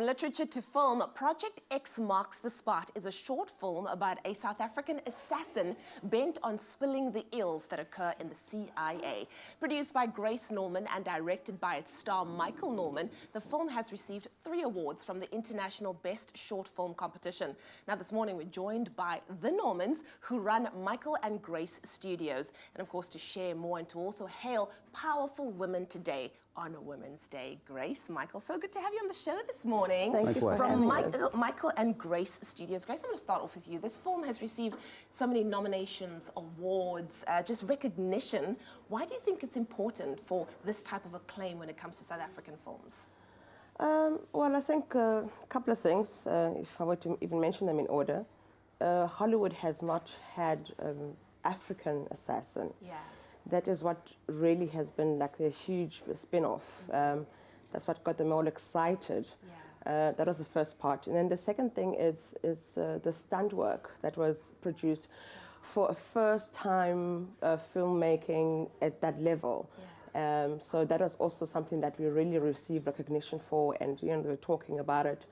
Literature to film, Project X Marks the Spot is a short film about a South African assassin bent on spilling the ills that occur in the CIA. Produced by Grace Norman and directed by its star Micl Norman, the film has received 3 awards from the International Best Short Film Competition. Now this morning we're joined by the Normans who run MiclnGrace Studios. And of course to share more and to also hail powerful women today on a Women's Day. Grace, Micl, so good to have you on the show this morning. Thank you for From MiclnGrace Studios. Grace, I'm going to start off with you. This film has received so many nominations, awards, just recognition. Why do you think it's important for this type of acclaim when it comes to South African films? Well, I think a couple of things, if I were to even mention them in order. Hollywood has not had African assassin. Yeah. That is what really has been like a huge spin-off. That's what got them all excited. Yeah. That was the first part. And then the second thing is the stunt work that was produced for a first-time filmmaking at that level. Yeah. So that was also something that we really received recognition for, and you know, they were talking about it.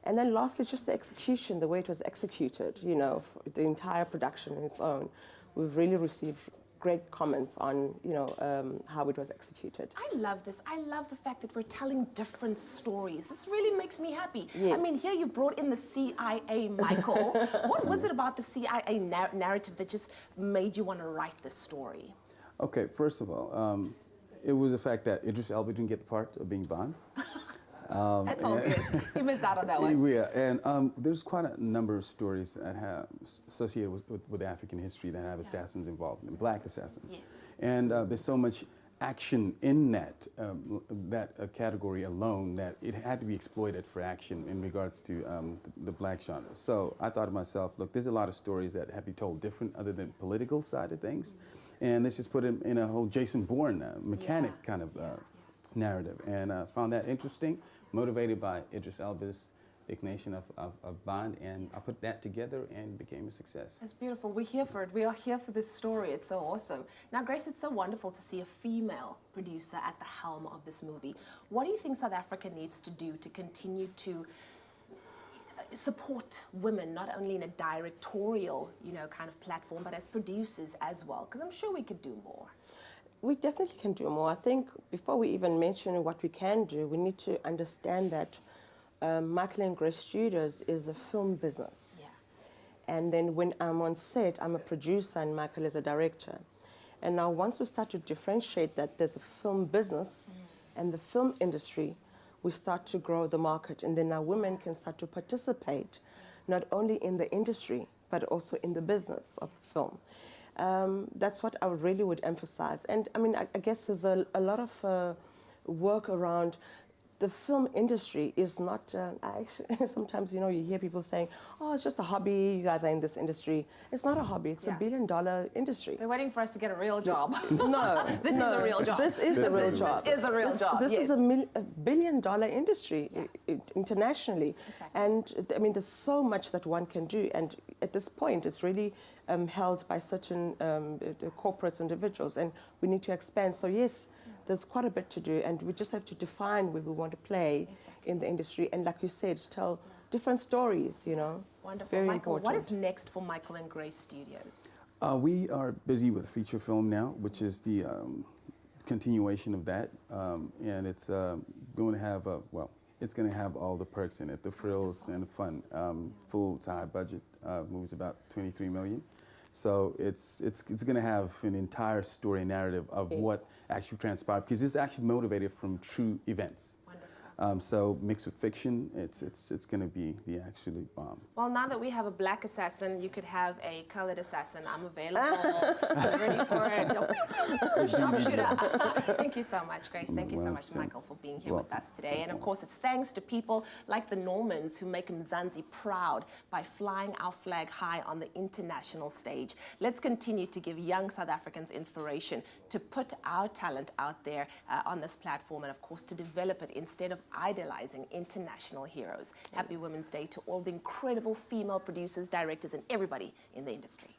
And then lastly, just the execution, the way it was executed, you know, the entire production in its own. We've really received great comments on, you know, how it was executed. I love this. I love the fact that we're telling different stories. This really makes me happy. Yes. I mean, here you brought in the CIA, Micl. What was it about the CIA narrative that just made you want to write this story? Okay, first of all, it was the fact that Idris Elba didn't get the part of being Bond. That's all good. You missed out on that one. Yeah, and there's quite a number of stories that have associated with African history that have assassins involved, and black assassins. Yes. And there's so much action in that category alone that it had to be exploited for action in regards to the black genre. So I thought to myself, look, there's a lot of stories that have to be told different other than political side of things. And let's just put it in a whole Jason Bourne mechanic kind of narrative. And found that interesting, motivated by Idris Elba's designation of Bond, and I put that together and became a success. It's beautiful. We're here for it. We are here for this story. It's so awesome. Now, Grace, it's so wonderful to see a female producer at the helm of this movie. What do you think South Africa needs to do to continue to support women, not only in a directorial, you know, kind of platform, but as producers as well? Because I'm sure we could do more. We definitely can do more. I think before we even mention what we can do, we need to understand that MiclnGrace Studios is a film business. Yeah. And then when I'm on set, I'm a producer and Micl is a director. And now once we start to differentiate that there's a film business and the film industry, we start to grow the market. And then now women can start to participate not only in the industry, but also in the business of film. That's what I really would emphasize. And I mean, I guess there's a lot of work around the film industry is not, actually, sometimes, you know, you hear people saying, oh, it's just a hobby, you guys are in this industry. It's not a hobby, it's a billion-dollar industry. They're waiting for us to get a real job. No. This is a real job. This is the real job. This is a real job, This yes. is a billion-dollar industry internationally. Exactly. And I mean, there's so much that one can do. And at this point, it's really held by certain corporates, individuals, and we need to expand. So yes, there's quite a bit to do, and we just have to define where we want to play in the industry, and like you said, tell different stories, you know. Wonderful. Very Micl, important. what is next for MiclnGrace Studios? We are busy with feature film now, which is the continuation of that, and it's going to have it's going to have all the perks in it, the frills and the fun. Full to high budget movie's about 23 million. So it's going to have an entire story narrative of what actually transpired, because it's actually motivated from true events. So mixed with fiction, it's going to be the absolute bomb. Well, now that we have a black assassin, you could have a colored assassin. I'm available. I'm ready for it. Sharpshooter. Thank you so much, Grace. Thank you so much, Micl, for being here with us today. And of course, it's thanks to people like the Normans who make Mzansi proud by flying our flag high on the international stage. Let's continue to give young South Africans inspiration to put our talent out there on this platform, and of course to develop it instead of idolizing international heroes. Happy Women's Day to all the incredible female producers, directors, and everybody in the industry.